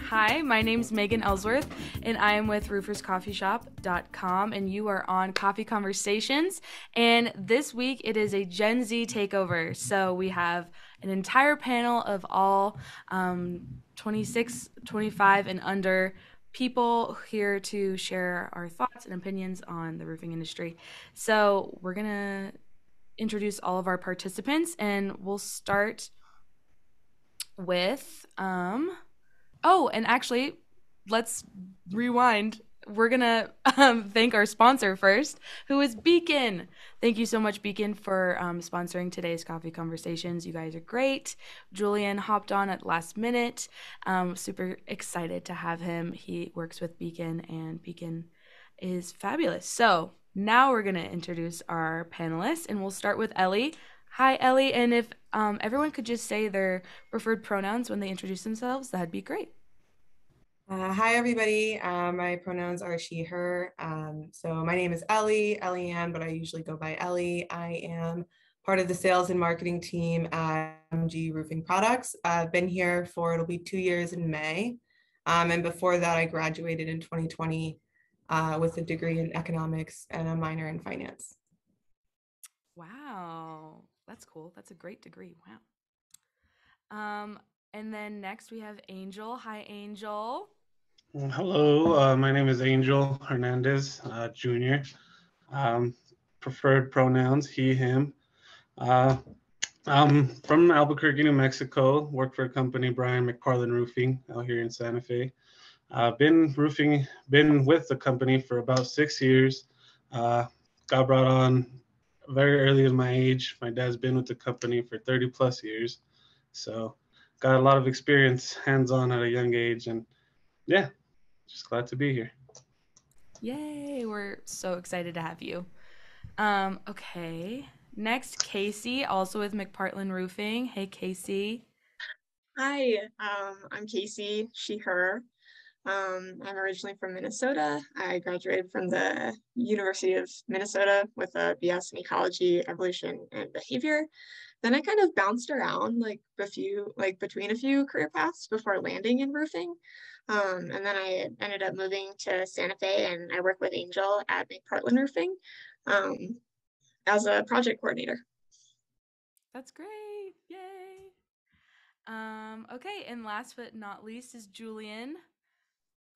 Hi, my name's Megan Ellsworth, and I am with rooferscoffeeshop.com, and you are on Coffee Conversations. And this week it is a Gen Z takeover. So we have an entire panel of all 26, 25, and under people here to share our thoughts and opinions on the roofing industry. So we're going to introduce all of our participants, and we'll start with oh, and actually, let's rewind. We're gonna thank our sponsor first, who is Beacon. Thank you so much, Beacon, for sponsoring today's coffee conversations. You guys are great. Julian hopped on at last minute. Super excited to have him. He works with Beacon, and Beacon is fabulous. So now we're gonna introduce our panelists, and we'll start with Ellie. Hi, Ellie, and if everyone could just say their preferred pronouns when they introduce themselves, that'd be great. Hi, everybody. My pronouns are she, her. So my name is Ellie Ann, but I usually go by Ellie. I am part of the sales and marketing team at MG Roofing Products. I've been here for, it'll be 2 years in May. And before that, I graduated in 2020 with a degree in economics and a minor in finance. Wow, that's cool. That's a great degree. Wow. And then next we have Angel. Hi, Angel. Hello, my name is Angel Hernandez Jr. Um, Preferred pronouns he, him. Uh, I'm from Albuquerque, New Mexico. Work for a company, Brian McParlin Roofing, out here in Santa Fe. Been with the company for about 6 years. Got brought on very early in my age. My dad's been with the company for 30 plus years. So got a lot of experience hands-on at a young age, and yeah, just glad to be here. Yay, we're so excited to have you. Okay. Next, Casey, also with McPartland Roofing. Hey, Casey. Hi, I'm Casey, she, her. I'm originally from Minnesota. I graduated from the University of Minnesota with a BS in ecology, evolution, and behavior. Then I kind of bounced around between a few career paths before landing in roofing. And then I ended up moving to Santa Fe, and I work with Angel at McPartland Roofing um, as a project coordinator. That's great. Yay. Okay, and last but not least is Julian.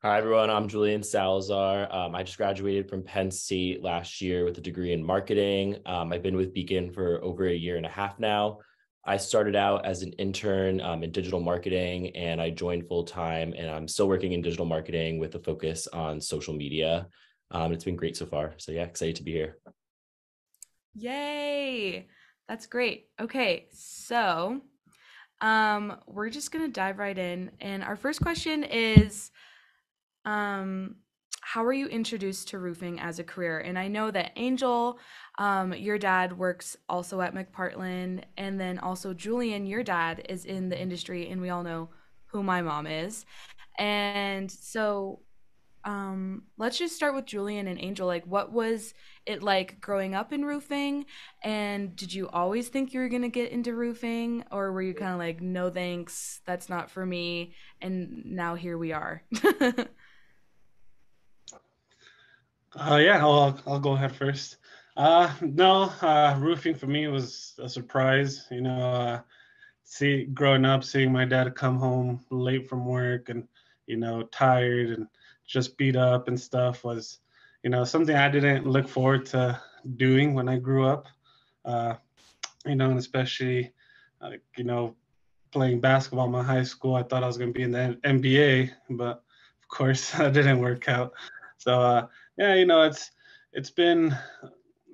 Hi, everyone. I'm Julian Salazar. I just graduated from Penn State last year with a degree in marketing. I've been with Beacon for over a year and a half now. I started out as an intern in digital marketing, and I joined full time, and I'm still working in digital marketing with a focus on social media. It's been great so far. So yeah, excited to be here. Yay. That's great. Okay, so we're just gonna dive right in. And our first question is how were you introduced to roofing as a career? And I know that Angel, your dad works also at McPartland, and then also Julian, your dad is in the industry, and we all know who my mom is. And so let's just start with Julian and Angel. Like, what was it like growing up in roofing? And did you always think you were gonna get into roofing, or were you kind of like, no thanks, that's not for me, and now here we are? Yeah, I'll go ahead first. No, roofing for me was a surprise. Growing up, seeing my dad come home late from work and, tired and just beat up and stuff was, something I didn't look forward to doing when I grew up. Uh, and especially, you know, playing basketball in my high school, I thought I was going to be in the NBA, but of course that didn't work out. So, yeah, it's been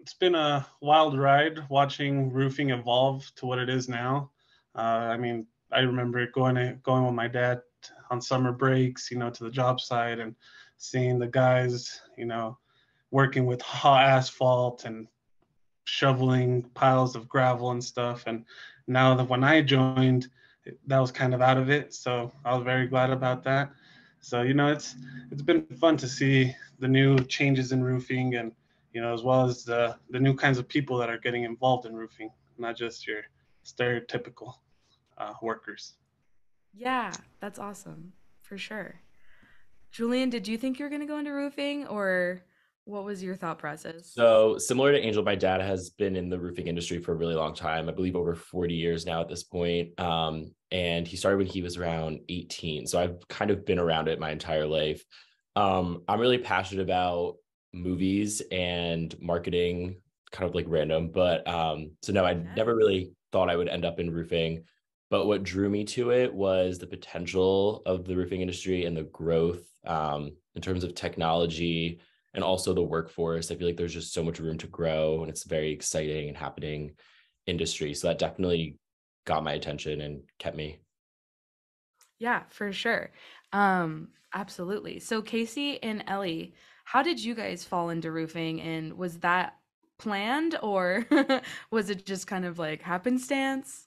it's been a wild ride watching roofing evolve to what it is now. I mean, I remember going with my dad on summer breaks, to the job site and seeing the guys, working with hot asphalt and shoveling piles of gravel and stuff. And now that when I joined, that was kind of out of it. So I was very glad about that. So, it's been fun to see the new changes in roofing and, as well as the new kinds of people that are getting involved in roofing, not just your stereotypical workers. Yeah, that's awesome. for sure. Julian, did you think you were going to go into roofing, or what was your thought process? So similar to Angel, my dad has been in the roofing industry for a really long time. I believe over 40 years now at this point. And he started when he was around 18. So I've kind of been around it my entire life. I'm really passionate about movies and marketing, kind of like random. But so no, I never really thought I would end up in roofing. But what drew me to it was the potential of the roofing industry and the growth in terms of technology and also the workforce. I feel like there's just so much room to grow, and it's a very exciting and happening industry. So that definitely got my attention and kept me. Yeah, for sure. Absolutely. So Casey and Ellie, how did you guys fall into roofing, and was that planned, or was it just kind of like happenstance?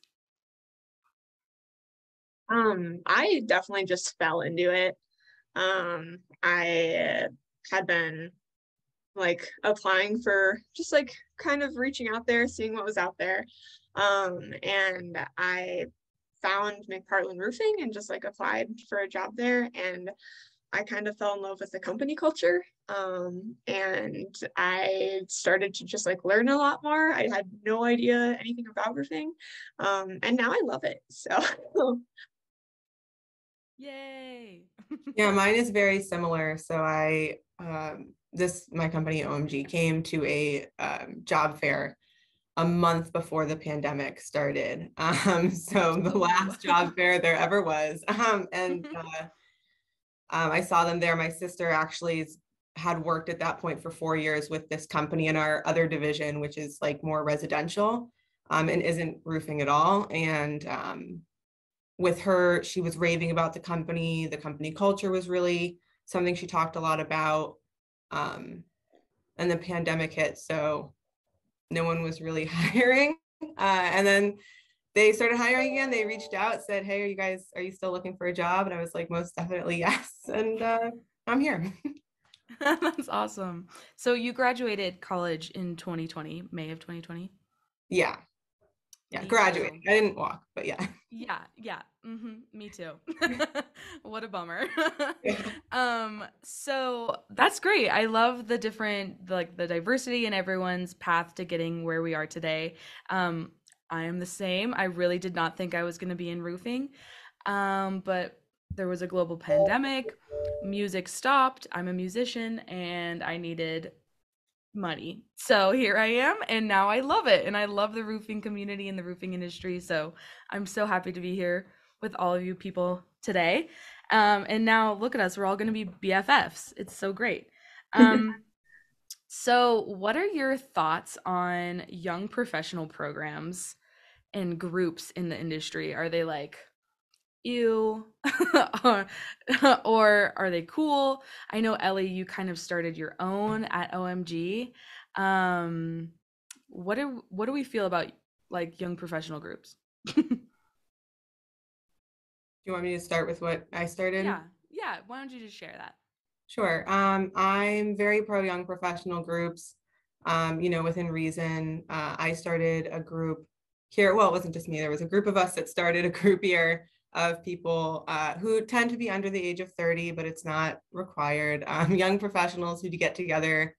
I definitely just fell into it. I had been like applying for just like kind of reaching out there, seeing what was out there. And I found McPartland Roofing and just like applied for a job there. And I kind of fell in love with the company culture. And I started to just like learn a lot more. I had no idea anything about roofing. And now I love it. So Yay. Yeah, mine is very similar. So my company OMG came to a job fair a month before the pandemic started. So the last job fair there ever was. I saw them there. My sister actually had worked at that point for 4 years with this company in our other division, which is like more residential and isn't roofing at all. And with her, she was raving about the company. The company culture was really something she talked a lot about. And the pandemic hit, so no one was really hiring. And then they started hiring again. They reached out, said, "Hey, are you still looking for a job?" And I was like, "Most definitely, yes." And I'm here. That's awesome. So you graduated college in 2020, May of 2020? Yeah. Me Graduated. too. I didn't walk, but yeah. Yeah. Me too. What a bummer. Yeah. So that's great. I love the different, like the diversity in everyone's path to getting where we are today. I am the same. I really did not think I was going to be in roofing. But there was a global pandemic, music stopped. I'm a musician and I needed money. So here I am, and now I love it. And I love the roofing community and the roofing industry. So I'm so happy to be here with all of you people today. And now look at us, we're all going to be BFFs. It's so great. So, what are your thoughts on young professional programs and groups in the industry? Are they like, ew, or, or are they cool? I know Ellie, you kind of started your own at OMG. Um, what do we feel about like young professional groups? Do you want me to start with what I started? Yeah. Why don't you just share that? Sure. I'm very pro young professional groups, within reason. I started a group here. Well, it wasn't just me. There was a group of us that started a group here of people who tend to be under the age of 30, but it's not required. Young professionals who get together.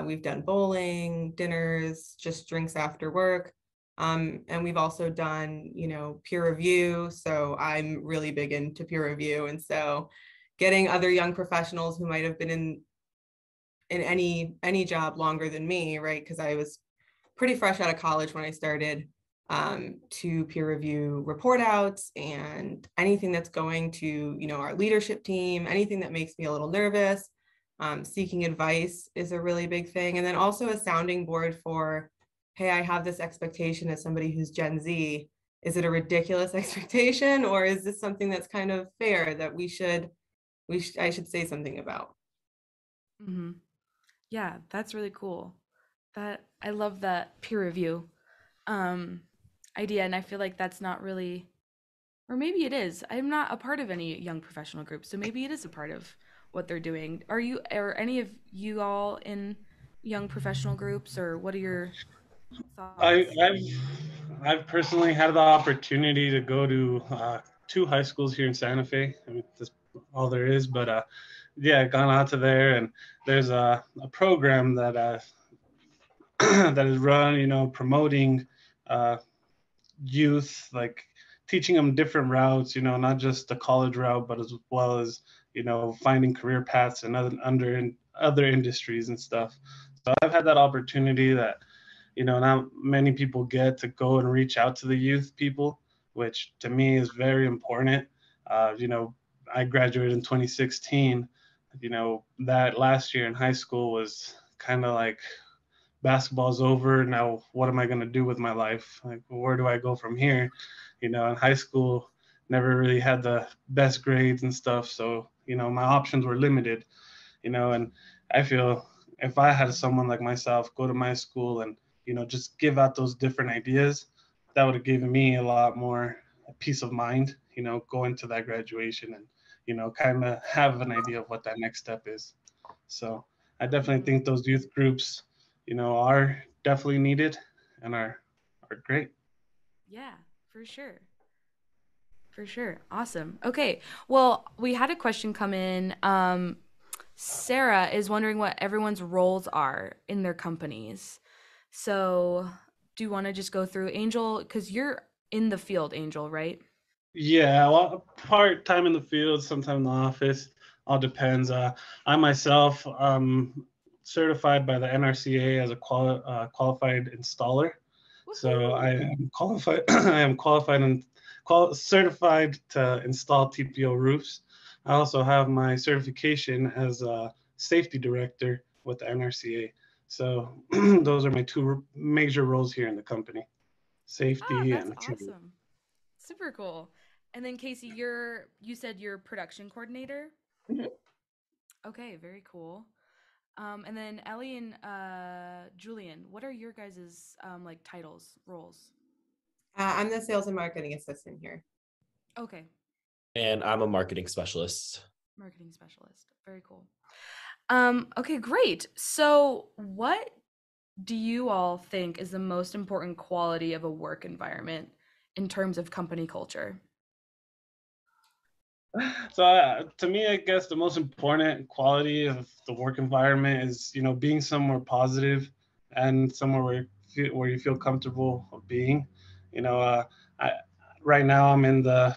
We've done bowling, dinners, just drinks after work. And we've also done, peer review. So I'm really big into peer review. And so getting other young professionals who might have been in any job longer than me, right? Because I was pretty fresh out of college when I started, to peer review report outs and anything that's going to, our leadership team, anything that makes me a little nervous. Seeking advice is a really big thing. And then also a sounding board for, hey, I have this expectation as somebody who's Gen Z. Is it a ridiculous expectation, or is this something that's kind of fair that I should say something about? Mm-hmm. Yeah, that's really cool. That I love that peer review um, idea, and I feel like that's not really, or maybe it is. I'm not a part of any young professional group, so maybe it is a part of what they're doing. Are any of you all in young professional groups, or what are your I, thoughts? I've personally had the opportunity to go to two high schools here in Santa Fe. I mean, this all there is. But yeah, gone out to there, and there's a program that that is run, promoting uh, youth, like teaching them different routes, not just the college route, but as well as, finding career paths in other industries and stuff. So I've had that opportunity that, not many people get to go and reach out to the youth people, which to me is very important. I graduated in 2016. That last year in high school was kind of like basketball's over. Now, what am I going to do with my life? Like, where do I go from here? In high school, never really had the best grades and stuff. So, my options were limited, and I feel if I had someone like myself go to my school and, just give out those different ideas, that would have given me a lot more peace of mind, go into that graduation and, kind of have an idea of what that next step is. So I definitely think those youth groups, are definitely needed and are great. Yeah, for sure. For sure. Awesome. Okay. Well, we had a question come in. Sarah is wondering what everyone's roles are in their companies. So, do you want to just go through Angel? Because you're in the field, Angel, right? Yeah, well, part time in the field, sometime in the office, all depends. I myself certified by the NRCA as a qualified installer. So I Woohoo! am qualified. I am qualified and certified to install TPO roofs. I also have my certification as a safety director with the NRCA. So those are my two major roles here in the company: Oh, safety that's and training. awesome. Super cool. And then Casey, you said you're production coordinator? Mhm. Okay, very cool. And then Ellie and Julian, what are your guys' like titles, roles? I'm the sales and marketing assistant here. Okay, And I'm a marketing specialist. marketing specialist. Very cool. Okay, great. So, what do you all think is the most important quality of a work environment in terms of company culture? So to me, I guess the most important quality of the work environment is, being somewhere positive and somewhere where you feel comfortable of being. You know, I right now I'm in the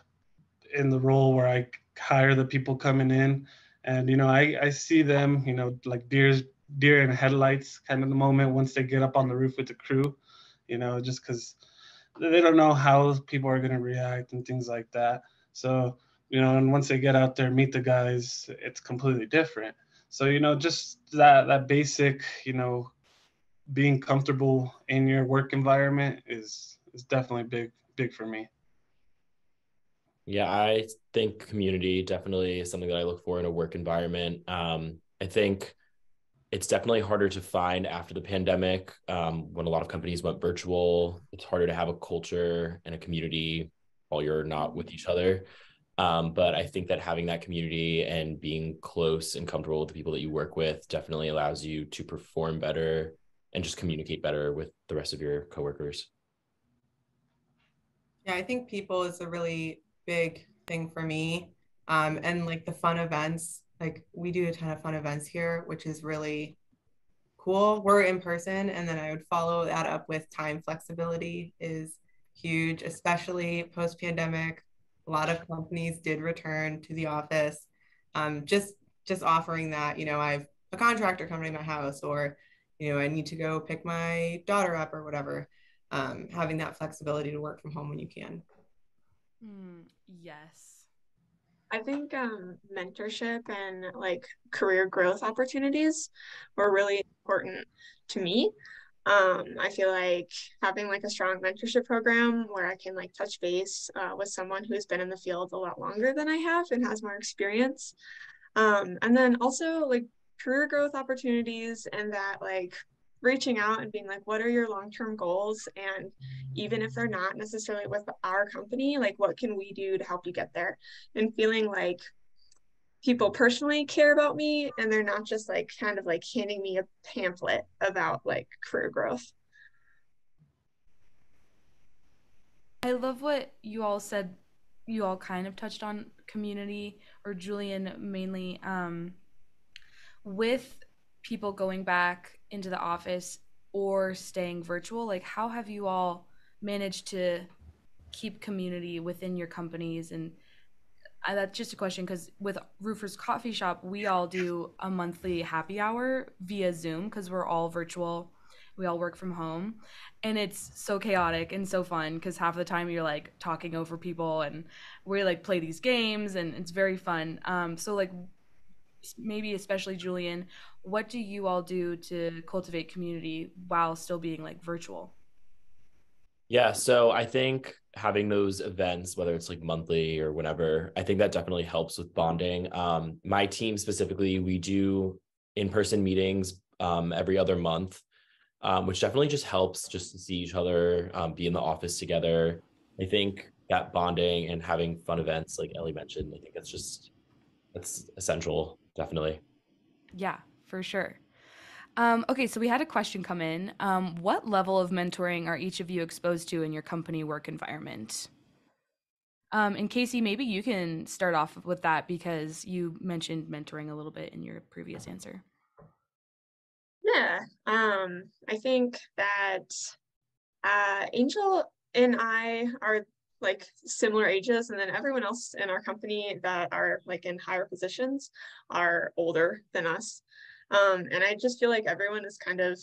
role where I hire the people coming in, and I see them, like deer in headlights kind of the moment once they get up on the roof with the crew, just because they don't know how people are going to react and things like that. So, and once they get out there, meet the guys, it's completely different. So, just that basic, being comfortable in your work environment is definitely big for me. Yeah, I think community definitely is something that I look for in a work environment. I think it's definitely harder to find after the pandemic, when a lot of companies went virtual. It's harder to have a culture and a community while you're not with each other. But I think that having that community and being close and comfortable with the people that you work with definitely allows you to perform better and just communicate better with the rest of your coworkers. Yeah, I think people is a really big thing for me. And like the fun events, like we do a ton of fun events here, which is really cool. We're in person, and then I would follow that up with time flexibility is huge, especially post pandemic. A lot of companies did return to the office. Just offering that, I have a contractor coming to my house, or I need to go pick my daughter up or whatever. Having that flexibility to work from home when you can. Yes. I think mentorship and like career growth opportunities were really important to me. I feel like having like a strong mentorship program where I can like touch base with someone who's been in the field a lot longer than I have and has more experience. And then also like career growth opportunities and that like reaching out and being like, what are your long-term goals? And even if they're not necessarily with our company, like what can we do to help you get there? And feeling like people personally care about me and they're not just like kind of like handing me a pamphlet about like career growth. I love what you all said you all kind of touched on community, or Julian mainly, with people going back into the office or staying virtual, like how have you all managed to keep community within your companies? And that's just a question because with Roofers Coffee Shop, we all do a monthly happy hour via Zoom because we're all virtual. We all work from home. And it's so chaotic and so fun because half of the time you're like talking over people and we like play these games and it's very fun. So, like, maybe especially Julian, what do you all do to cultivate community while still being like virtual? Yeah, so I think having those events, whether it's like monthly or whenever, I think that definitely helps with bonding. My team specifically, we do in-person meetings every other month, which definitely just helps just to see each other, be in the office together. I think that bonding and having fun events, like Ellie mentioned, I think that's essential, definitely. Yeah, for sure. Okay, so we had a question come in. What level of mentoring are each of you exposed to in your company work environment? And Casey, maybe you can start off with that because you mentioned mentoring a little bit in your previous answer. Yeah, I think that Angel and I are like similar ages, and then everyone else in our company that are like in higher positions are older than us. And I just feel like everyone is kind of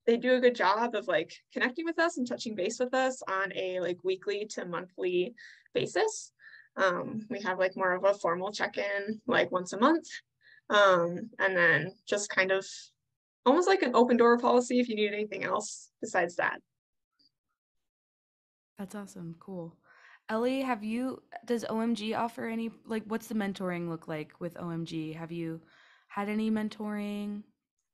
they do a good job of like connecting with us and touching base with us on a like weekly to monthly basis. We have like more of a formal check-in like once a month. And then just kind of almost like an open door policy if you need anything else besides that. That's awesome. Cool. Ellie, does OMG offer any, like, what's the mentoring look like with OMG? Have you had any mentoring?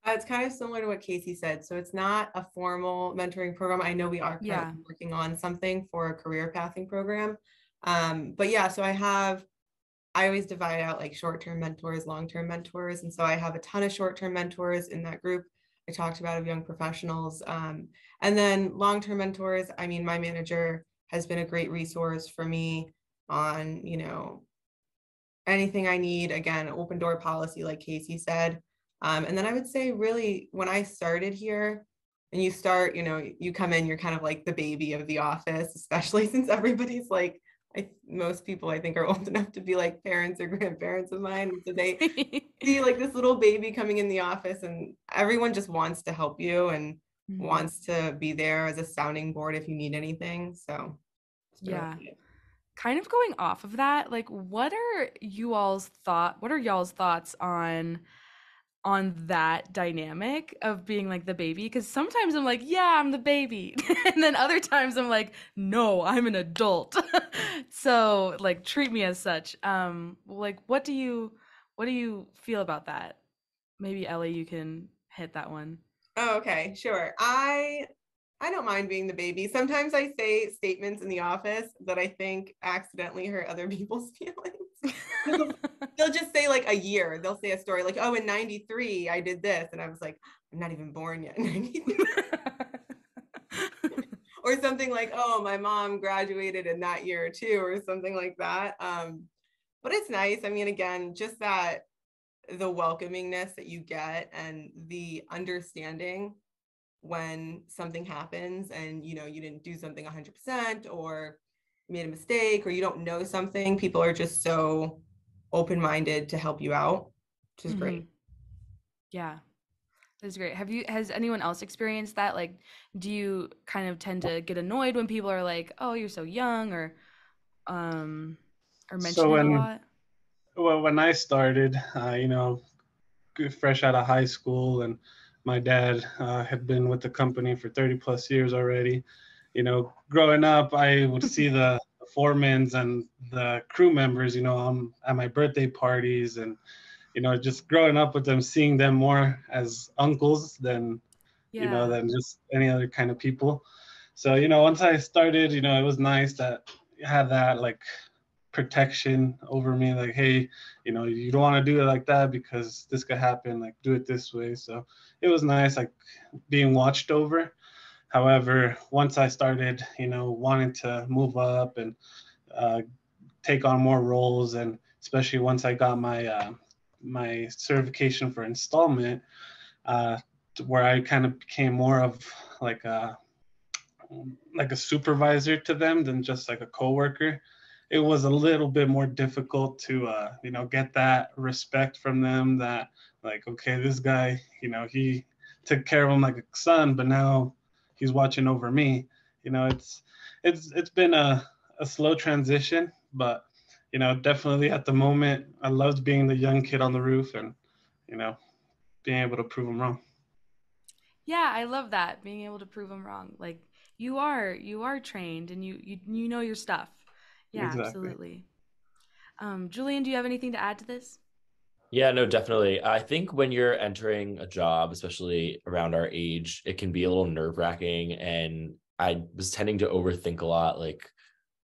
It's kind of similar to what Casey said. So it's not a formal mentoring program. I know we are Yeah. currently working on something for a career pathing program. But yeah, so I always divide out like short-term mentors, long-term mentors. And so I have a ton of short-term mentors in that group I talked about of young professionals. And then long-term mentors, I mean, my manager has been a great resource for me on, anything I need. Again, open door policy, like Casey said. And then I would say really when I started here, and you start, you come in, you're kind of like the baby of the office, especially since everybody's like, most people I think are old enough to be like parents or grandparents of mine. So they see like this little baby coming in the office and everyone just wants to help you and wants to be there as a sounding board if you need anything. So Yeah. Kind of going off of that, like what are y'all's thoughts on that dynamic of being like the baby? Because sometimes I'm like, yeah, I'm the baby. And then other times I'm like, no, I'm an adult. So like treat me as such. Like what do you feel about that? Maybe Ellie, you can hit that one. Oh, okay, sure. I don't mind being the baby. Sometimes I say statements in the office that I think accidentally hurt other people's feelings. They'll just say like a year. They'll say a story like, oh, in 93, I did this. And I was like, I'm not even born yet. Or something like, oh, my mom graduated in that year too, or something like that. But it's nice. I mean, again, just that the welcomingness that you get and the understanding when something happens and you didn't do something 100% or made a mistake or you don't know something, people are just so open-minded to help you out, which is great. Yeah, that's great. Has anyone else experienced that? Like, do you kind of tend to get annoyed when people are like, oh, you're so young, or mention So it a lot? when I started, fresh out of high school, and my dad had been with the company for 30 plus years already. Growing up, I would see the foremans and the crew members, at my birthday parties, and just growing up with them, seeing them more as uncles than than just any other kind of people. So once I started, it was nice that I had that like protection over me, like, hey, you don't want to do it like that because this could happen, like do it this way. So it was nice, like being watched over. However, once I started wanting to move up and take on more roles, and especially once I got my certification for installment, where I kind of became more of like a supervisor to them than just like a coworker. It was a little bit more difficult to get that respect from them, that like, okay, this guy, he took care of him like a son, but now he's watching over me. It's been a slow transition, but definitely at the moment I loved being the young kid on the roof, and being able to prove them wrong. Yeah, I love that, being able to prove them wrong. Like you are trained and you know your stuff. Yeah, Exactly. absolutely. Julian, do you have anything to add to this? Yeah, no, definitely. I think when you're entering a job, especially around our age, it can be a little nerve-wracking. And I was tending to overthink a lot, like,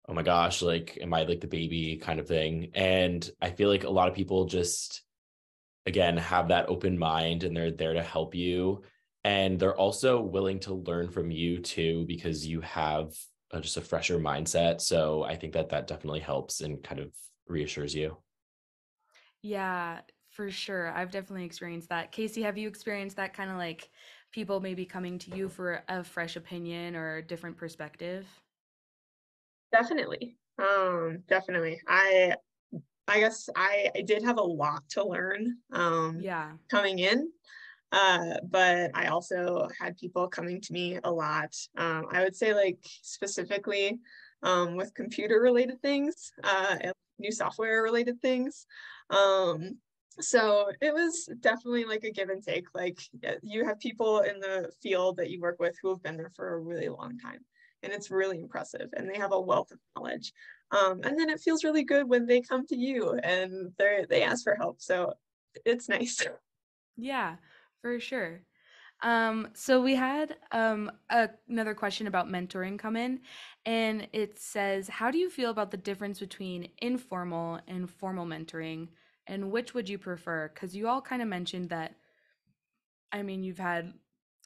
oh my gosh, like, am I like the baby kind of thing? And I feel like a lot of people just, again, have that open mind and they're there to help you. And they're also willing to learn from you too, because you have just a fresher mindset. So I think that that definitely helps and kind of reassures you. Yeah, for sure. I've definitely experienced that. Casey, have you experienced that kind of like people maybe coming to you for a fresh opinion or a different perspective? Definitely. Definitely. I guess I did have a lot to learn Yeah. coming in. But I also had people coming to me a lot. I would say like specifically with computer related things, and new software related things. So it was definitely like a give and take. Like you have people in the field that you work with who have been there for a really long time. And it's really impressive and they have a wealth of knowledge. And then it feels really good when they come to you and they ask for help. So it's nice. Yeah, for sure. So we had another question about mentoring come in, and it says, how do you feel about the difference between informal and formal mentoring, and which would you prefer? Because you all kind of mentioned that, I mean, you've had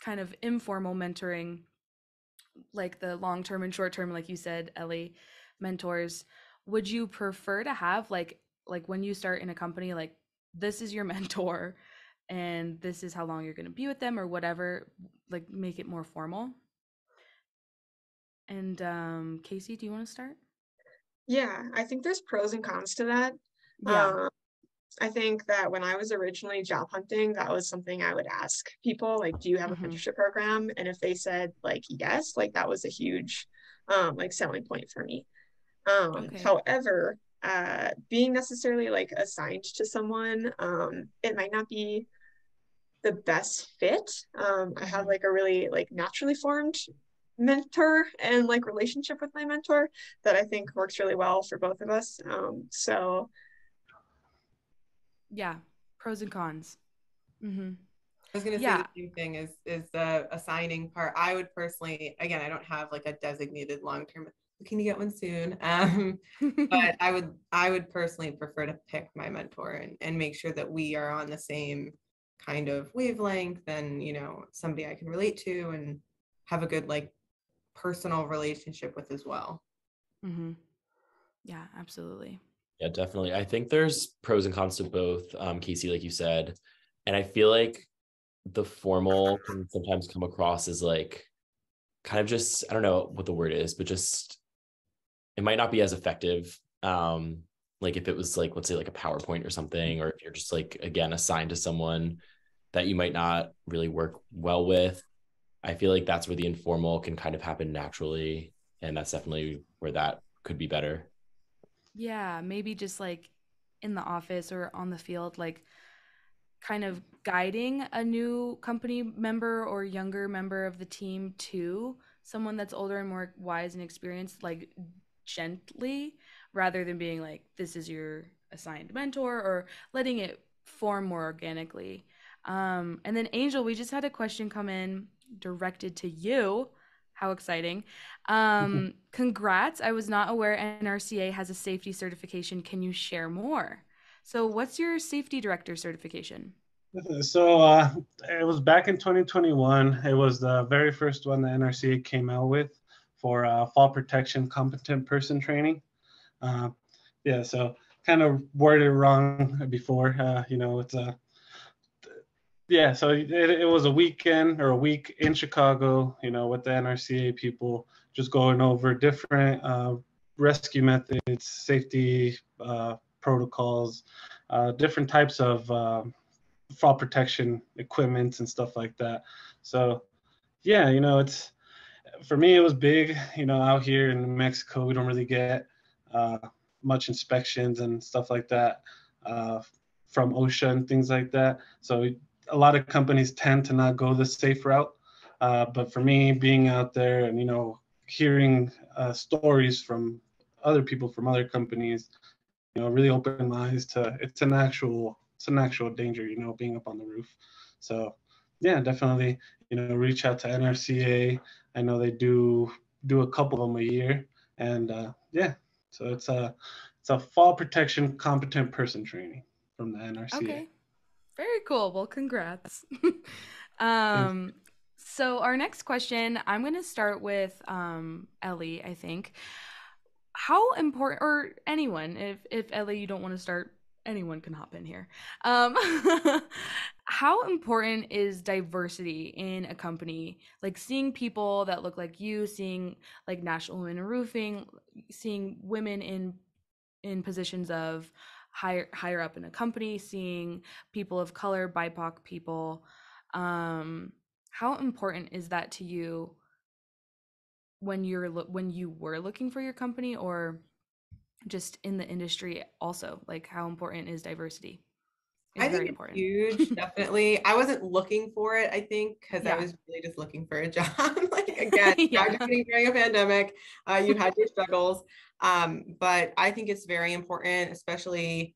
kind of informal mentoring, like the long term and short term, like you said, Ellie, mentors. Would you prefer to have like when you start in a company, like this is your mentor and this is how long you're going to be with them or whatever, like make it more formal? And Casey, do you want to start? Yeah, I think there's pros and cons to that. Yeah. Um, I think that when I was originally job hunting, that was something I would ask people, like, do you have a Hmm. mentorship program? And if they said like yes, like that was a huge like selling point for me. Okay. However, being necessarily like assigned to someone, it might not be the best fit. I have Hmm. like a really like naturally formed mentor and like relationship with my mentor that I think works really well for both of us. So Yeah. Pros and cons. Hmm. I was going to say the Yeah. same thing is the assigning part. I would personally, again, I don't have like a designated long term. Can you get one soon? But I would personally prefer to pick my mentor and make sure that we are on the same kind of wavelength, and somebody I can relate to and have a good like personal relationship with as well. Hmm. Yeah, absolutely. Yeah, definitely. I think there's pros and cons to both, Casey, like you said. And I feel like the formal can sometimes come across as like kind of just, I don't know what the word is, but just it might not be as effective. Like if it was like, let's say like a PowerPoint or something, or if you're just like, again, assigned to someone that you might not really work well with. I feel like that's where the informal can kind of happen naturally. And that's definitely where that could be better. Yeah, maybe just like in the office or on the field, like kind of guiding a new company member or younger member of the team to someone that's older and more wise and experienced, like gently, rather than being like, this is your assigned mentor, or letting it form more organically. And then, Angel, we just had a question come in directed to you. How exciting. Congrats. I was not aware NRCA has a safety certification. Can you share more? So, what's your safety director certification? So it was back in 2021. It was the very first one the NRCA came out with for fall protection competent person training. Yeah, so kind of worded wrong before. It's yeah, so it was a weekend or a week in Chicago, with the NRCA people, just going over different rescue methods, safety protocols, different types of fall protection equipment and stuff like that. So yeah, it's for me it was big. Out here in Mexico, we don't really get uh, much inspections and stuff like that from OSHA and things like that. So a lot of companies tend to not go the safe route. But for me, being out there and hearing stories from other people from other companies, really opened my eyes to it's an actual danger, being up on the roof. So yeah, definitely, reach out to NRCA. I know they do a couple of them a year, and yeah, so it's a fall protection competent person training from the NRCA. Okay. Very cool. Well, congrats. Thanks. So our next question, I'm going to start with Ellie, I think. How important, or anyone, if Ellie, you don't want to start, anyone can hop in here. Um, how important is diversity in a company? Like seeing people that look like you, seeing like National Women in Roofing, seeing women in positions of higher up in a company, seeing people of color, BIPOC people. How important is that to you when you were looking for your company, or just in the industry also? Like, how important is diversity? I It's think very it's important. huge, definitely. I wasn't looking for it, I think, because I Yeah. was really just looking for a job. Like, again, Yeah. graduating during a pandemic, you had your struggles. But I think it's very important, especially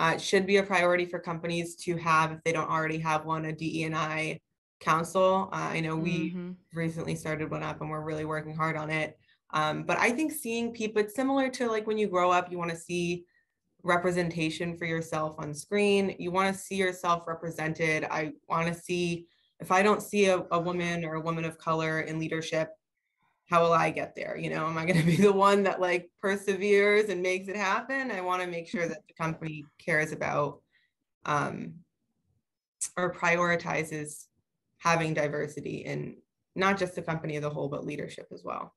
it should be a priority for companies to have, if they don't already have one, a DE&I council. I know we Mm-hmm. recently started one up and we're really working hard on it. But I think seeing people, it's similar to like when you grow up, you want to see representation for yourself on screen. You want to see yourself represented. I want to see, if I don't see a woman or a woman of color in leadership, how will I get there? Am I going to be the one that like perseveres and makes it happen? I want to make sure that the company cares about or prioritizes having diversity in not just the company as a whole, but leadership as well.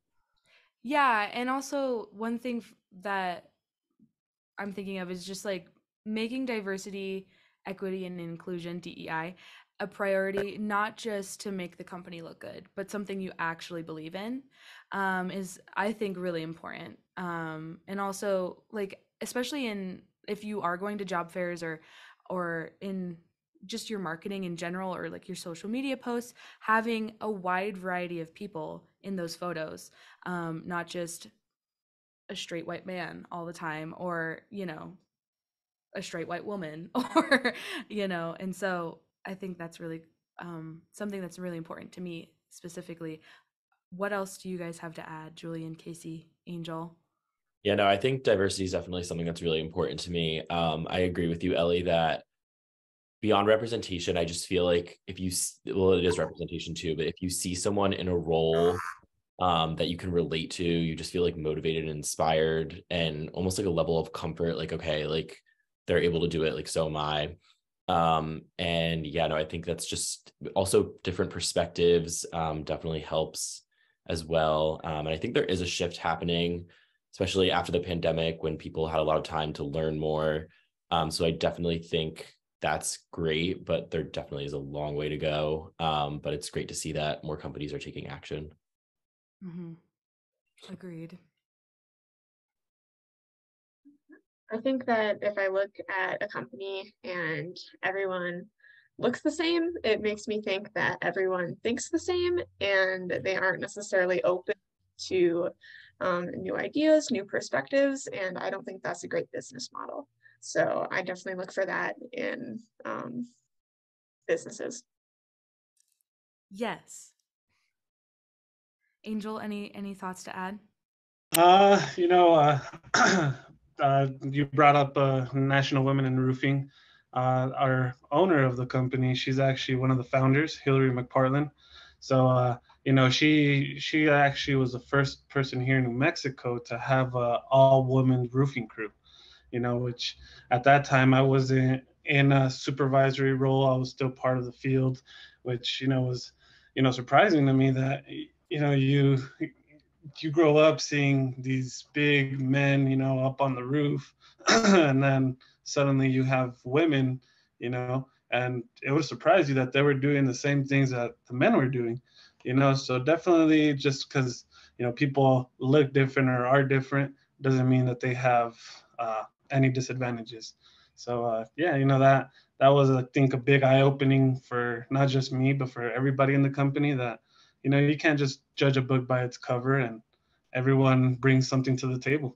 Yeah, and also one thing that I'm thinking of is just like making diversity, equity, and inclusion, DEI, a priority, not just to make the company look good, but something you actually believe in, is, I think, really important. And also, like, especially if you are going to job fairs, or in just your marketing in general, or like your social media posts, having a wide variety of people in those photos, not just a straight white man all the time, or a straight white woman, or and so I think that's really something that's really important to me specifically. What else do you guys have to add, Julian, Casey, Angel? Yeah, no, I think diversity is definitely something that's really important to me. I agree with you, Ellie, that beyond representation, I just feel like well, it is representation too, but if you see someone in a role that you can relate to, you just feel like motivated and inspired, and almost like a level of comfort, like, okay, like they're able to do it, like so am I. And yeah, no, I think that's just also different perspectives, definitely helps as well. And I think there is a shift happening, especially after the pandemic, when people had a lot of time to learn more. So I definitely think that's great, but there definitely is a long way to go. But it's great to see that more companies are taking action. Mm-hmm. Agreed. I think that if I look at a company and everyone looks the same, it makes me think that everyone thinks the same and they aren't necessarily open to new ideas, new perspectives. And I don't think that's a great business model. So I definitely look for that in businesses. Yes. Angel, any thoughts to add? You know, you brought up National Women in Roofing. Our owner of the company, she's actually one of the founders, Hillary McPartland. So, she actually was the first person here in New Mexico to have a all woman roofing crew, which at that time I wasn't in a supervisory role. I was still part of the field, which, was, surprising to me that, you grow up seeing these big men, up on the roof, and then suddenly you have women, and it would surprise you that they were doing the same things that the men were doing, So definitely, just because people look different or are different doesn't mean that they have any disadvantages. So yeah, that was, I think, a big eye opening for not just me but for everybody in the company, that you can't just judge a book by its cover, and everyone brings something to the table.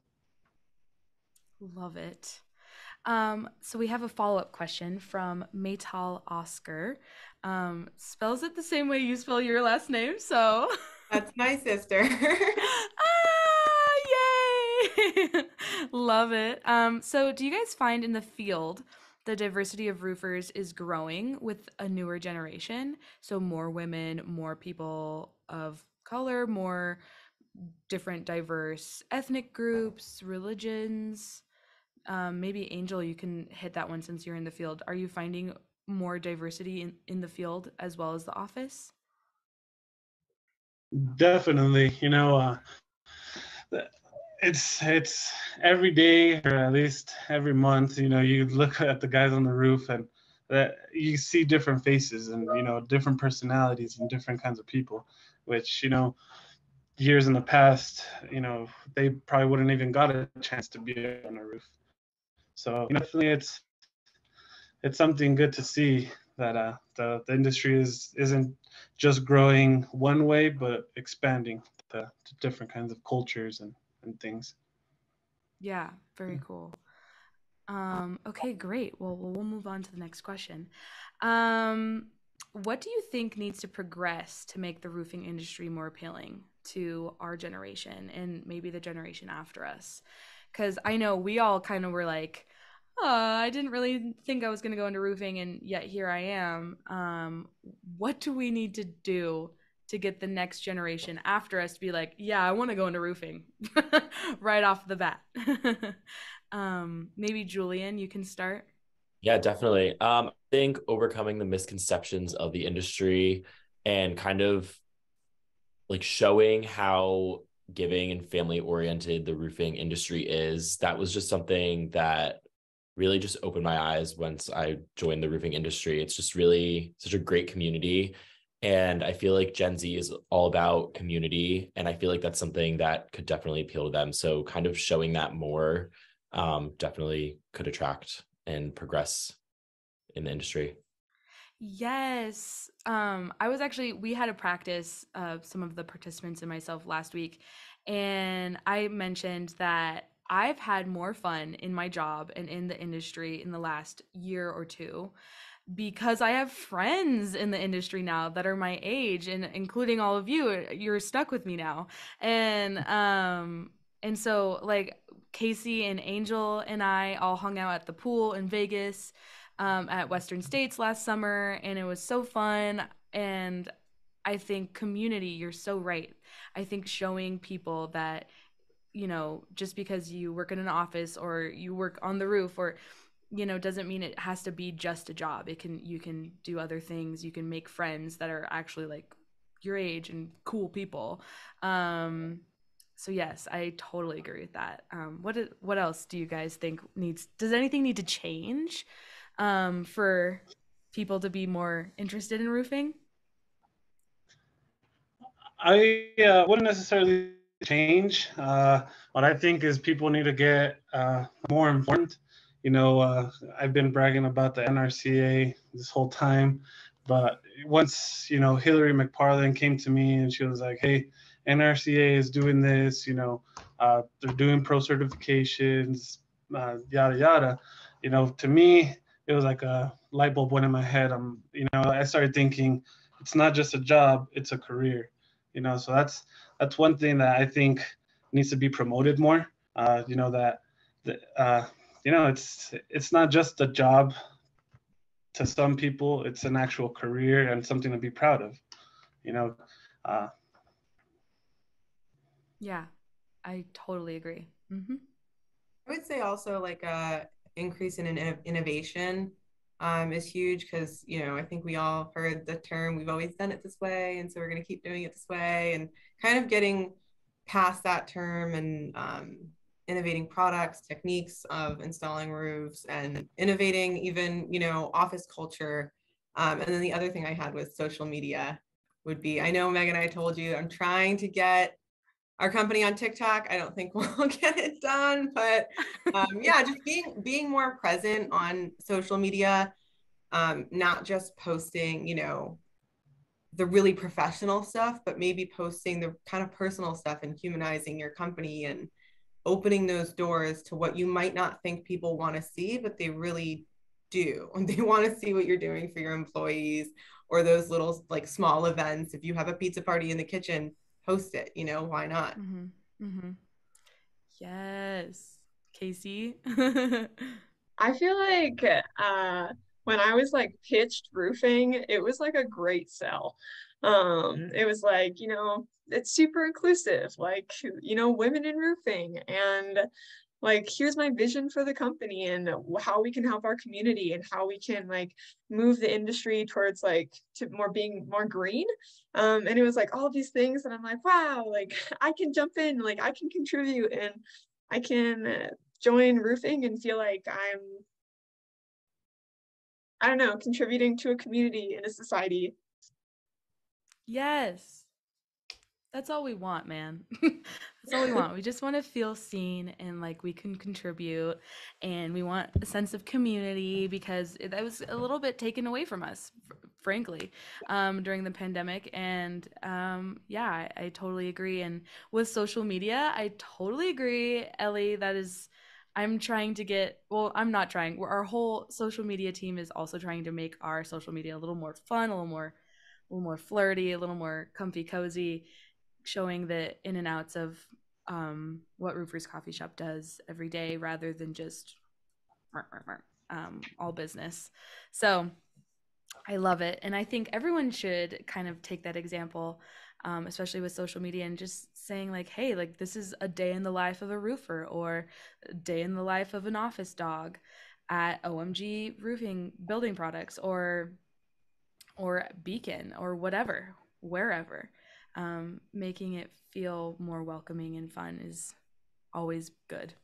Love it. So we have a follow-up question from Maytal Oscar. Spells it the same way you spell your last name, so That's my sister. yay! Love it. So do you guys find in the field the diversity of roofers is growing with a newer generation? So more women, more people of color, more different diverse ethnic groups, religions. Maybe Angel, you can hit that one since you're in the field. Are you finding more diversity in the field as well as the office? Definitely, it's every day, or at least every month, you look at the guys on the roof, and that you see different faces, and different personalities and different kinds of people, which years in the past, they probably wouldn't even got a chance to be on a roof. So definitely, it's something good to see that the industry isn't just growing one way, but expanding to different kinds of cultures and things. Yeah, very cool. Okay, great. Well, we'll move on to the next question. What do you think needs to progress to make the roofing industry more appealing to our generation and maybe the generation after us? Because I know we all kind of were like, oh, I didn't really think I was going to go into roofing, and yet here I am. What do we need to do to get the next generation after us to be like, yeah, I want to go into roofing right off the bat? Maybe Julian, you can start. Yeah, definitely. I think overcoming the misconceptions of the industry and kind of like showing how giving and family oriented the roofing industry is, that was just something that really just opened my eyes once I joined the roofing industry. It's just really such a great community. And I feel like Gen Z is all about community. And I feel like that's something that could definitely appeal to them. So kind of showing that more definitely could attract and progress in the industry. Yes. We had a practice of some of the participants and myself last week, and I mentioned that I've had more fun in my job and in the industry in the last year or two because I have friends in the industry now that are my age, and including all of you. You're stuck with me now. And so like Casey and Angel and I all hung out at the pool in Vegas, at Western States last summer, and it was so fun. And I think community, you're so right. I think showing people that, just because you work in an office or you work on the roof or, doesn't mean it has to be just a job. You can do other things. You can make friends that are actually like your age and cool people. So yes, I totally agree with that. What else do you guys think does anything need to change for people to be more interested in roofing? I wouldn't necessarily change. What I think is people need to get more informed. I've been bragging about the NRCA this whole time, but once Hillary McParland came to me and she was like, "Hey, NRCA is doing this. They're doing pro certifications, yada yada." To me, it was like a light bulb went in my head. I started thinking, it's not just a job; it's a career. So that's one thing that I think needs to be promoted more. It's not just a job. To some people, it's an actual career and something to be proud of. you know, uh, Yeah, I totally agree. Mm-hmm. I would say also like a increase in innovation is huge because, I think we all heard the term, we've always done it this way. And so we're going to keep doing it this way, and kind of getting past that term and innovating products, techniques of installing roofs, and innovating even, office culture. And then the other thing I had with social media would be, I know Megan, I told you I'm trying to get our company on TikTok. I don't think we'll get it done, but yeah, just being more present on social media, not just posting, the really professional stuff, but maybe posting the kind of personal stuff and humanizing your company and opening those doors to what you might not think people want to see, but they really do. And they want to see what you're doing for your employees, or those little like small events. If you have a pizza party in the kitchen, host it, why not? Mm-hmm. Mm-hmm. Yes. Casey. I feel like when I was like pitched roofing, it was like a great sell. It was like, it's super inclusive, like, women in roofing, and like, here's my vision for the company and how we can help our community and how we can like move the industry towards like to being more green. And it was like all these things, and I'm like, wow, like I can jump in, like I can contribute, and I can join roofing and feel like I don't know, contributing to a community and a society. Yes. That's all we want, man. That's all we want. We just want to feel seen and like we can contribute, and we want a sense of community because that was a little bit taken away from us, frankly, during the pandemic. And yeah, I totally agree. And with social media, I totally agree, Ellie. I'm trying to get, well, I'm not trying. Our whole social media team is also trying to make our social media a little more fun, a little more flirty, a little more comfy, cozy, showing the in and outs of what Roofers Coffee Shop does every day rather than just all business. So I love it. And I think everyone should kind of take that example, especially with social media, and just saying like, hey, like this is a day in the life of a roofer, or a day in the life of an office dog at OMG Roofing Building Products, or Beacon, or whatever, wherever. Making it feel more welcoming and fun is always good.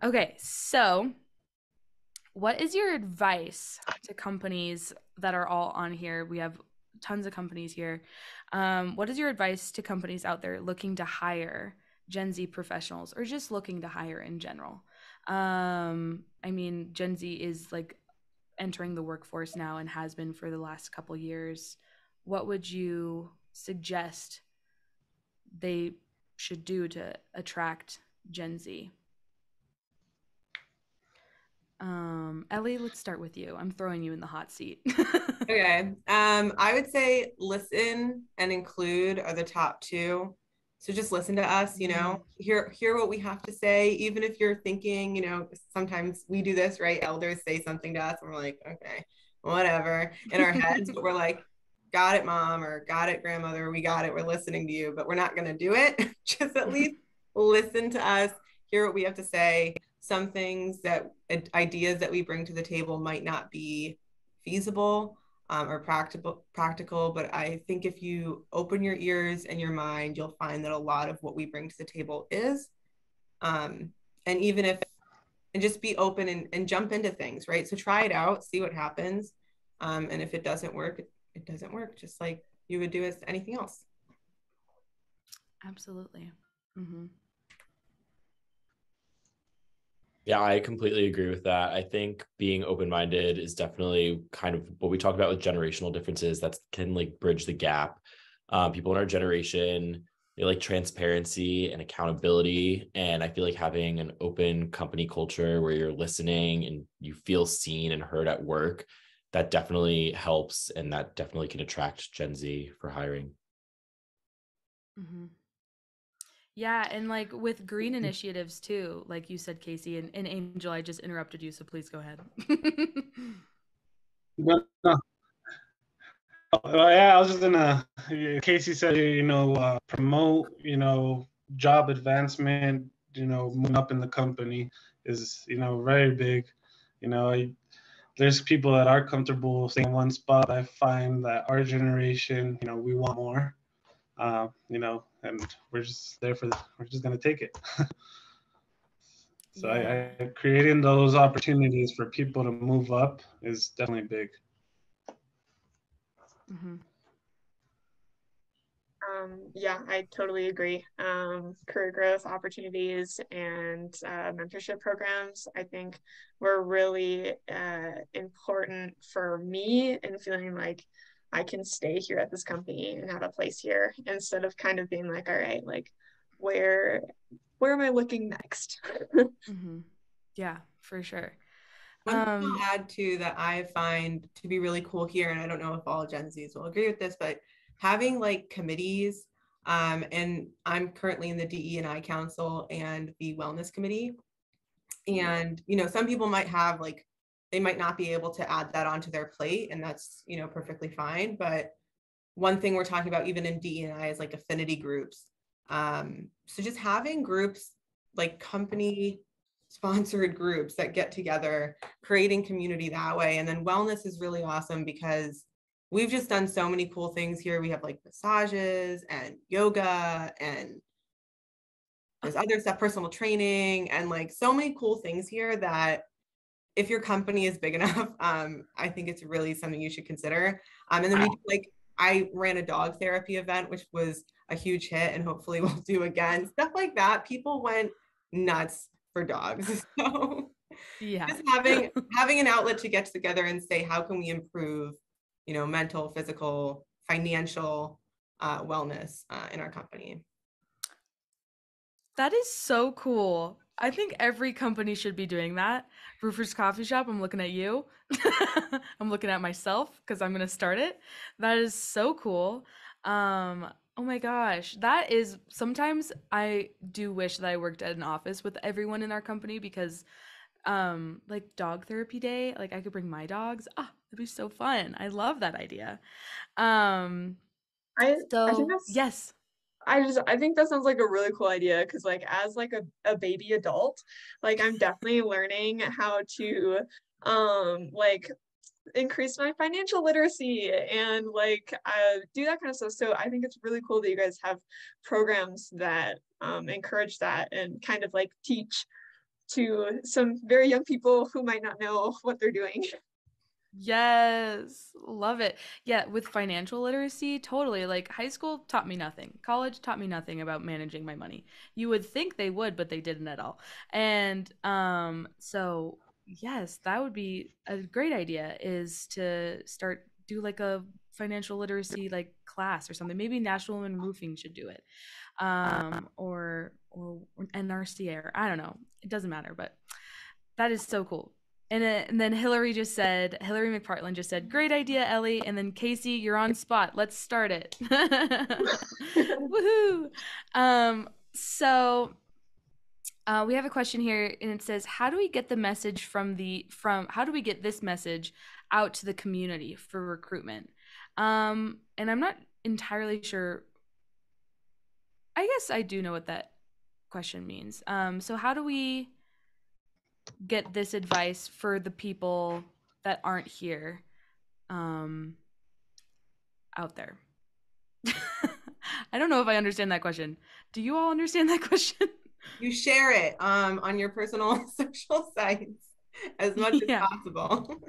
Okay, so what is your advice to companies that are all on here? We have tons of companies here. What is your advice to companies out there looking to hire Gen Z professionals, or just looking to hire in general? I mean, Gen Z is like entering the workforce now and has been for the last couple years. What would you suggest they should do to attract Gen Z? Ellie, let's start with you. I'm throwing you in the hot seat. Okay. I would say listen and include are the top two. So just listen to us, hear what we have to say, even if you're thinking, sometimes we do this, right? Elders say something to us and we're like, okay, whatever, in our heads, but we're like, got it, mom, or got it, grandmother, we got it, we're listening to you, but we're not going to do it. Just at least listen to us, hear what we have to say. Some things ideas that we bring to the table might not be feasible or practical, but I think if you open your ears and your mind, you'll find that a lot of what we bring to the table is. And even if, and just be open and jump into things, right? So try it out, see what happens. And if it doesn't work, it doesn't work, just like you would do with anything else. Absolutely. Mm-hmm. Yeah, I completely agree with that. I think being open-minded is definitely kind of what we talk about with generational differences that can like bridge the gap. People in our generation, they like transparency and accountability. And I feel like having an open company culture where you're listening and you feel seen and heard at work, that definitely helps. And that definitely can attract Gen Z for hiring. Mm-hmm. Yeah, and like with green initiatives too, like you said, Casey, and Angel, I just interrupted you, so please go ahead. no, no, Yeah, I was just gonna. Casey said, promote, job advancement, moving up in the company is, very big. There's people that are comfortable staying in one spot. I find that our generation, we want more, and we're just there we're just gonna take it. So Yeah. I creating those opportunities for people to move up is definitely big. Mm-hmm. Yeah, I totally agree. Career growth opportunities and mentorship programs, I think, were really important for me in feeling like I can stay here at this company and have a place here instead of kind of being like, all right, like where where am I looking next? Mm-hmm. Yeah, for sure. One thing I'll add to that I find to be really cool here, and I don't know if all Gen Zs will agree with this, but having like committees, and I'm currently in the DE&I Council and the Wellness Committee. And, some people might have like, they might not be able to add that onto their plate, and that's, perfectly fine. But one thing we're talking about even in DE&I is like affinity groups. So just having groups like company sponsored groups that get together, creating community that way. And then wellness is really awesome because we've just done so many cool things here. We have like massages and yoga and there's other stuff, personal training, and like so many cool things here that if your company is big enough, I think it's really something you should consider. And then I ran a dog therapy event, which was a huge hit, and hopefully we'll do again. Stuff like that. People went nuts for dogs. So Yeah. just having an outlet to get together and say, how can we improve, mental, physical, financial wellness in our company. That is so cool. I think every company should be doing that. Roofer's Coffee Shop, I'm looking at you. I'm looking at myself because I'm going to start it. That is so cool. Oh my gosh. That is sometimes I do wish that I worked at an office with everyone in our company because like dog therapy day, like I could bring my dogs. Ah, that'd be so fun. I love that idea. Um I think so that's yes. I think that sounds like a really cool idea because like as like a baby adult, like I'm definitely learning how to like increase my financial literacy and like do that kind of stuff. So I think it's really cool that you guys have programs that encourage that and kind of like teach to some very young people who might not know what they're doing. Yes, love it. Yeah, with financial literacy, totally. Like high school taught me nothing. College taught me nothing about managing my money. You would think they would, but they didn't at all. And so yes, that would be a great idea is to start do like a financial literacy like class or something. Maybe National Women Roofing should do it. Or NRCA or I don't know. It doesn't matter, but that is so cool. And then Hillary McPartland just said, "Great idea, Ellie." And then Casey, you're on spot. Let's start it. Woohoo! So we have a question here, and it says, "How do we get the message how do we get this message out to the community for recruitment?" And I'm not entirely sure. I guess I do know what that question means. So how do we get this advice for the people that aren't here out there? I don't know if I understand that question. Do you all understand that question? You share it on your personal social sites as much as Yeah. possible.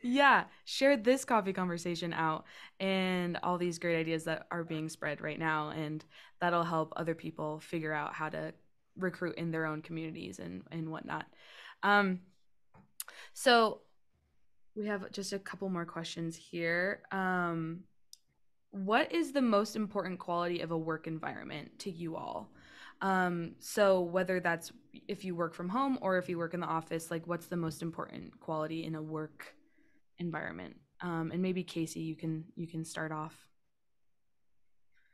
Yeah, share this coffee conversation out and all these great ideas that are being spread right now, and that'll help other people figure out how to recruit in their own communities and whatnot. Um, so we have just a couple more questions here. What is the most important quality of a work environment to you all? So whether that's if you work from home or if you work in the office, like what's the most important quality in a work environment? And maybe Casey, you can start off.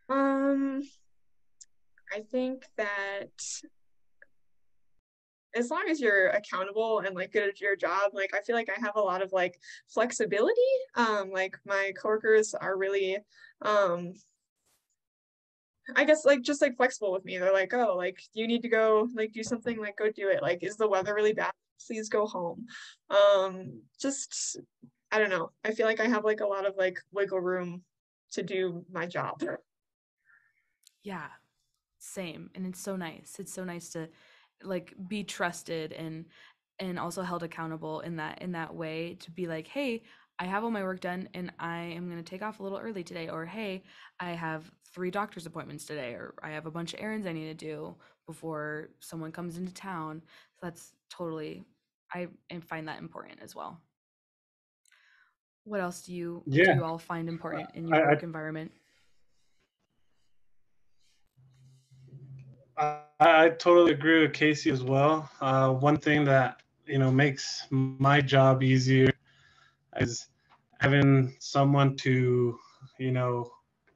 I think that as long as you're accountable and like good at your job, like I feel like I have a lot of like flexibility. Like my coworkers are really I guess like just like flexible with me. They're like, oh, like you need to go like do something, like go do it. Like, is the weather really bad? Please go home. Just I don't know. I feel like I have like a lot of like wiggle room to do my job. Yeah, same. And it's so nice. It's so nice to like be trusted and also held accountable in that way, to be like, hey, I have all my work done and I am going to take off a little early today, or hey, I have 3 doctor's appointments today, or I have a bunch of errands I need to do before someone comes into town. So that's totally, I find that important as well. What else do Yeah, you all find important in your I, work environment? I totally agree with Casey as well. One thing that makes my job easier is having someone to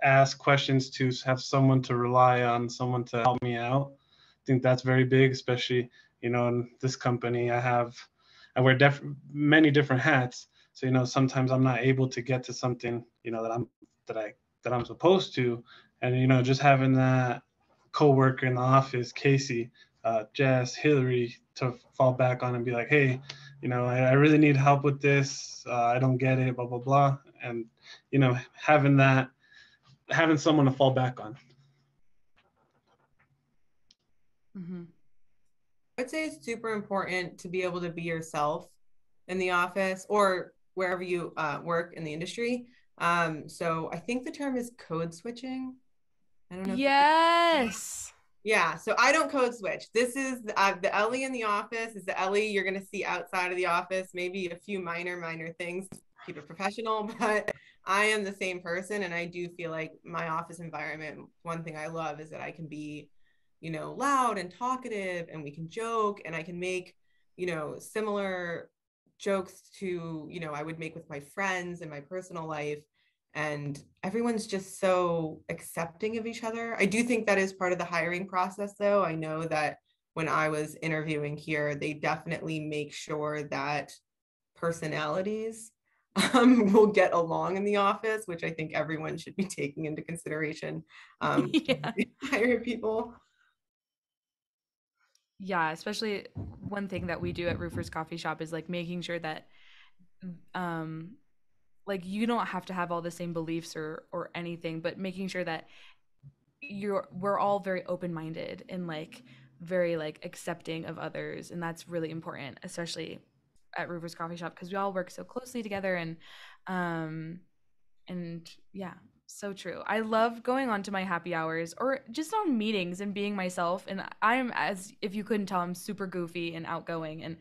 ask questions to, have someone to rely on, someone to help me out. I think that's very big, especially in this company. I wear many different hats, so sometimes I'm not able to get to something that I'm supposed to, and just having that coworker in the office, Casey, Jess, Hillary, to fall back on and be like, hey, I really need help with this. I don't get it, blah blah blah, and having someone to fall back on. Mm-hmm. I'd say it's super important to be able to be yourself in the office or wherever you work in the industry. So I think the term is code switching. I don't know if Yes. yeah, so I don't code switch. This is the Ellie in the office is the Ellie you're going to see outside of the office, maybe a few minor things, keep it professional, but I am the same person. And I do feel like my office environment, one thing I love is that I can be, loud and talkative, and we can joke, and I can make, similar jokes to, I would make with my friends in my personal life, and everyone's just so accepting of each other. I do think that is part of the hiring process, though. I know that when I was interviewing here, they definitely make sure that personalities will get along in the office, which I think everyone should be taking into consideration Yeah. hire people. Yeah, especially one thing that we do at Roofer's Coffee Shop is like making sure that um like you don't have to have all the same beliefs or anything, but making sure that we're all very open-minded and like very like accepting of others, and that's really important, especially at Roofer's Coffee Shop, because we all work so closely together. Um and yeah, so true. I love going on to my happy hours or just on meetings and being myself, and I'm, as if you couldn't tell, I'm super goofy and outgoing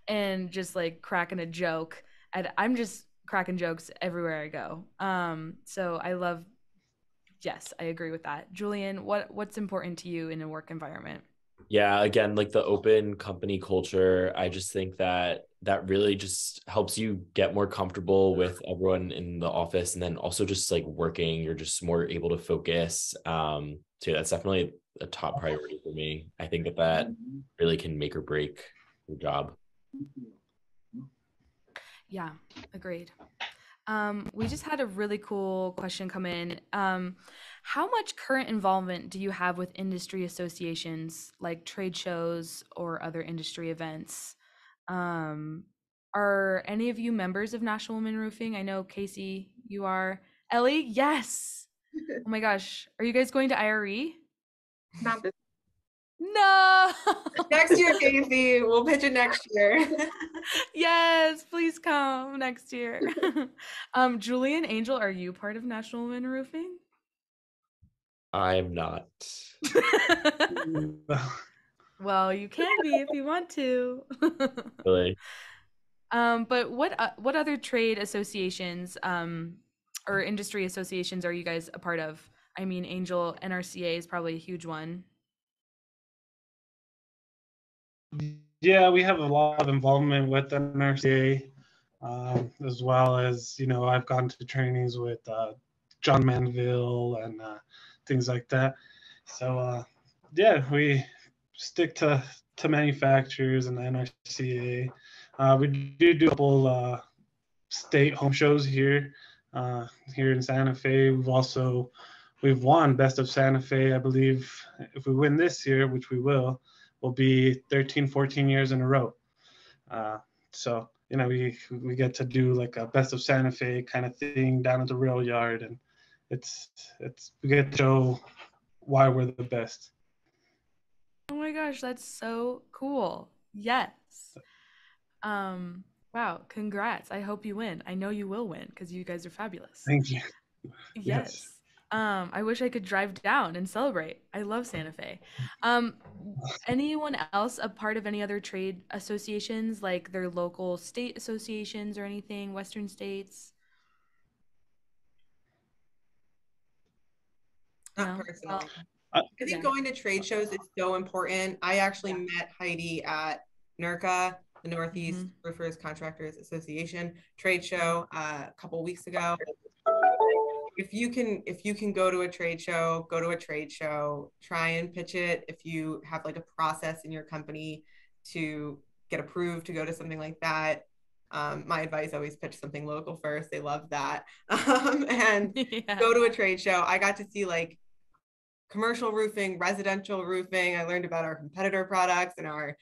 and just like cracking a joke, and I'm just cracking jokes everywhere I go. So I love, yes, I agree with that. Julian, what's important to you in a work environment? Yeah, again, like the open company culture, I just think that that really just helps you get more comfortable with everyone in the office, and then also just like working, you're just more able to focus. So that's definitely a top priority for me. I think that that really can make or break your job. Yeah, agreed. We just had a really cool question come in. How much current involvement do you have with industry associations like trade shows or other industry events? Um, are any of you members of National Women Roofing? I know Casey, you are. Ellie, yes. Oh my gosh, are you guys going to IRE? Not this. No. Next year, Casey, we'll pitch it next year. Yes, please come next year. Julian, Angel, are you part of National Women Roofing? I'm not. Well, you can be if you want to. Really. But what other trade associations or industry associations are you guys a part of? I mean, Angel, NRCA is probably a huge one. Yeah, we have a lot of involvement with NRCA, as well as I've gone to trainings with John Manville and things like that. So yeah, we stick to to manufacturers and the NRCA. We do a couple state home shows here in Santa Fe. We've won Best of Santa Fe. I believe if we win this year, which we will be 13, 14 years in a row. So, we get to do like a Best of Santa Fe kind of thing down at the rail yard, and we get to show why we're the best. Oh my gosh, that's so cool. Yes. Wow, congrats. I hope you win. I know you will win because you guys are fabulous. Thank you. Yes. I wish I could drive down and celebrate. I love Santa Fe. Anyone else a part of any other trade associations, like their local state associations or anything, Western states? Not personally. I think going to trade shows is so important. I actually met Heidi at NERCA, the Northeast Roofers Contractors Association trade show a couple weeks ago. If you can go to a trade show, try and pitch it. If you have like a process in your company to get approved to go to something like that, my advice, always pitch something local first. They love that. And go to a trade show. I got to see like commercial roofing, residential roofing. I learned about our competitor products and our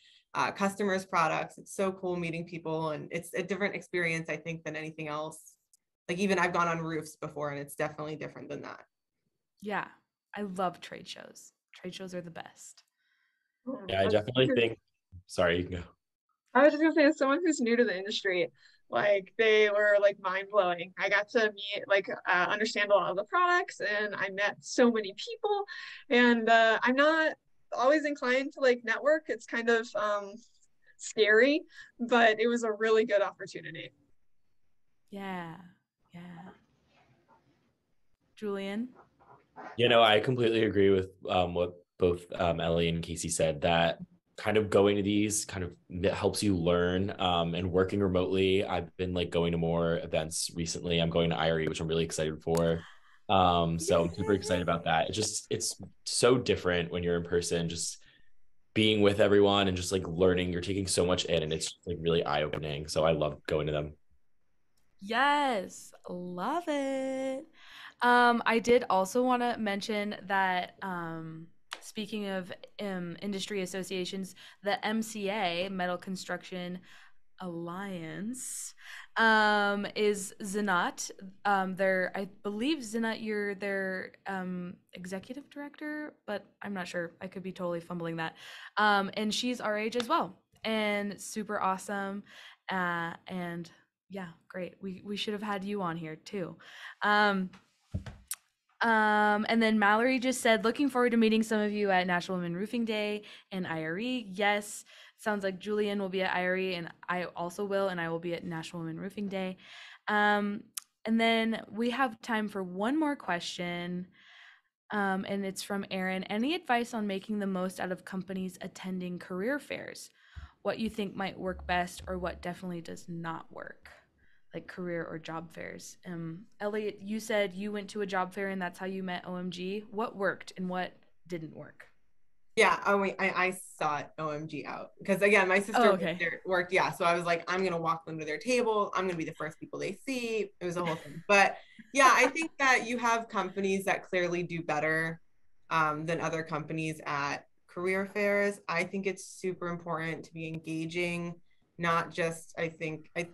customers' products. It's so cool meeting people, and it's a different experience, I think, than anything else. Like even I've gone on roofs before, and it's definitely different than that. Yeah, I love trade shows. Trade shows are the best. Yeah, I definitely think. Sorry, you can go. I was just gonna say, as someone who's new to the industry, like they were like mind blowing. I got to meet, understand a lot of the products, and I met so many people. And I'm not always inclined to like network. It's kind of scary, but it was a really good opportunity. Yeah. Julian? I completely agree with what both Ellie and Casey said, that kind of going to these kind of helps you learn, and working remotely. I've been like going to more events recently. I'm going to IRE, which I'm really excited for. So I'm super excited about that. It's so different when you're in person, just being with everyone and just like learning. You're taking so much in, and it's like really eye-opening. So I love going to them. Yes, love it. I did also want to mention that speaking of industry associations, the MCA, Metal Construction Alliance, is Zinat. I believe Zinat, you're their executive director, but I'm not sure. I could be totally fumbling that. And she's our age as well, and super awesome. And yeah, great. We should have had you on here too. And then Mallory just said, looking forward to meeting some of you at National Women Roofing Day and IRE. Yes, sounds like Julian will be at IRE, and I also will, and I will be at National Women Roofing Day. And then we have time for one more question, and it's from Aaron. Any advice on making the most out of companies attending career fairs? What you think might work best, or what definitely does not work? Like career or job fairs. Elliot, you said you went to a job fair and that's how you met OMG. What worked and what didn't work? Yeah, I sought OMG out because again, my sister worked. Yeah, so I was like, I'm gonna walk them to their table. I'm gonna be the first people they see. It was a whole thing. But yeah, I think that you have companies that clearly do better than other companies at career fairs. I think it's super important to be engaging. Not just, I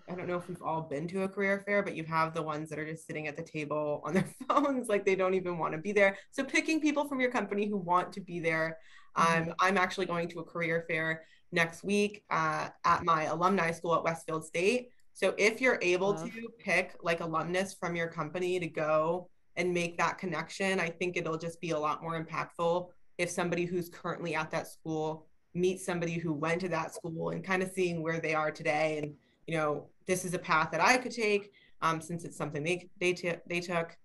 don't know if we've all been to a career fair, but you have the ones that are just sitting at the table on their phones, like they don't even want to be there. So picking people from your company who want to be there. I'm actually going to a career fair next week at my alumni school at Westfield State. So if you're able to pick like alumnus from your company to go and make that connection, I think it'll just be a lot more impactful if somebody who's currently at that school meet somebody who went to that school and kind of seeing where they are today. And, this is a path that I could take since it's something they took.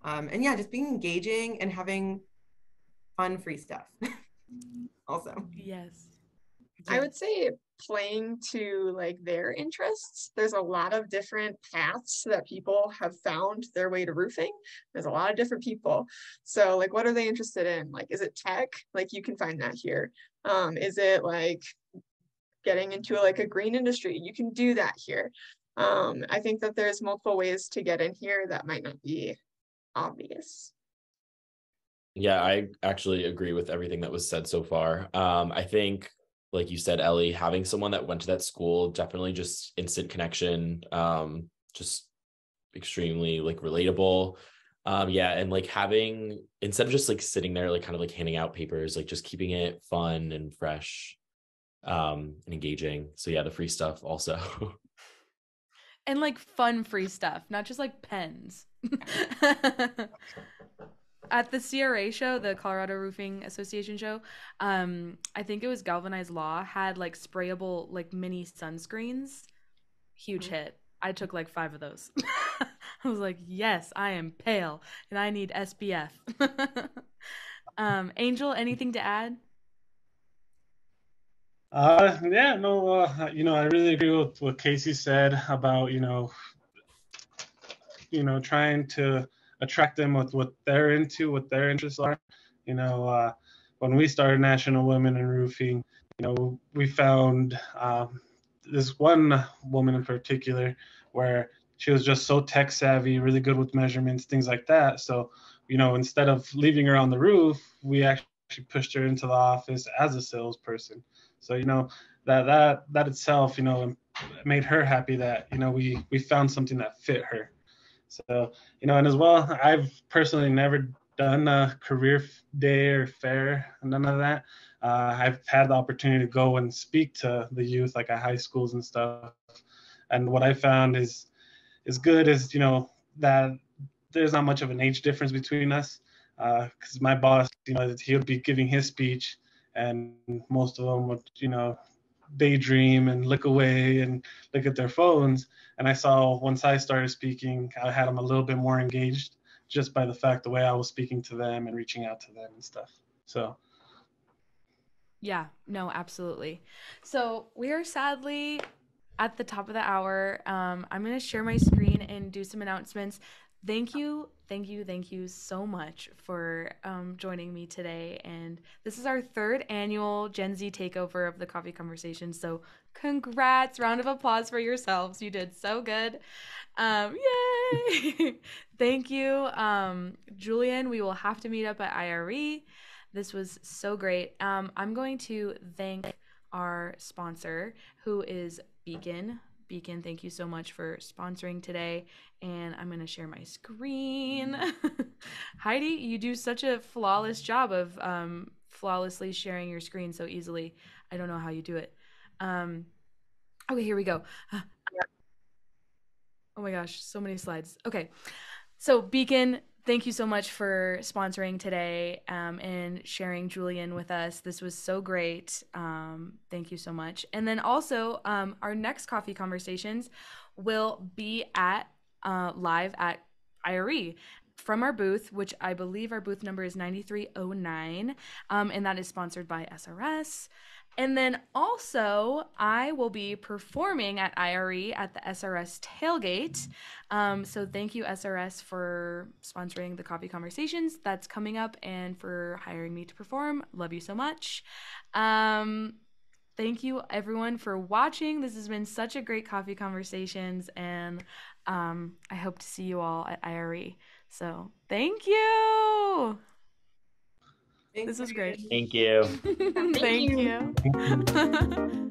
And yeah, just being engaging and having fun, free stuff also. Yes. I would say playing to like their interests. There's a lot of different paths that people have found their way to roofing. There's a lot of different people. So like, what are they interested in? Like, is it tech? Like you can find that here. Is it like getting into like a green industry? You can do that here. I think that there's multiple ways to get in here that might not be obvious. Yeah, I actually agree with everything that was said so far. I think, like you said, Ellie, having someone that went to that school, definitely just instant connection, just extremely like relatable. Yeah, and like having, instead of just like sitting there, like kind of like handing out papers, like just keeping it fun and fresh, and engaging. So yeah, the free stuff also. And like fun free stuff, not just like pens. At the CRA show, the Colorado Roofing Association show, I think it was Galvanized Law had like sprayable like mini sunscreens. Huge hit. I took like 5 of those. I was like, yes, I am pale and I need SPF. Angel, anything to add? Yeah, no, I really agree with what Casey said about, trying to attract them with what they're into, what their interests are. When we started National Women in Roofing, we found this one woman in particular where she was just so tech savvy, really good with measurements, things like that. So, instead of leaving her on the roof, we actually pushed her into the office as a salesperson. So, that itself, made her happy that, we found something that fit her. So, and as well, I've personally never done a career day or fair, none of that. I've had the opportunity to go and speak to the youth, like at high schools and stuff. And what I found is good is, that there's not much of an age difference between us. Because my boss, he would be giving his speech, and most of them would, daydream and look away and look at their phones. And I saw once I started speaking, I had them a little bit more engaged just by the fact the way I was speaking to them and reaching out to them and stuff. So Yeah, no, absolutely. So we are sadly at the top of the hour. I'm going to share my screen and do some announcements. Thank you so much for joining me today. And this is our 3rd annual Gen Z takeover of the Coffee Conversation. So congrats, round of applause for yourselves. You did so good. Yay! Thank you. Julian, we will have to meet up at IRE. This was so great. I'm going to thank our sponsor, who is Beacon. Beacon, thank you so much for sponsoring today. And I'm going to share my screen. Heidi, you do such a flawless job of flawlessly sharing your screen so easily. I don't know how you do it. Okay, here we go. Oh my gosh, so many slides. Okay, so Beacon, thank you so much for sponsoring today and sharing Julian with us. This was so great. Thank you so much. And then also, our next coffee conversations will be at live at IRE from our booth, which I believe our booth number is 9309, and that is sponsored by SRS. And then also, I will be performing at IRE at the SRS tailgate. So thank you, SRS, for sponsoring the Coffee Conversations. That's coming up, and for hiring me to perform. Love you so much. Thank you, everyone, for watching. This has been such a great Coffee Conversations, and I hope to see you all at IRE. So thank you. This was great. Thank you. Thank you.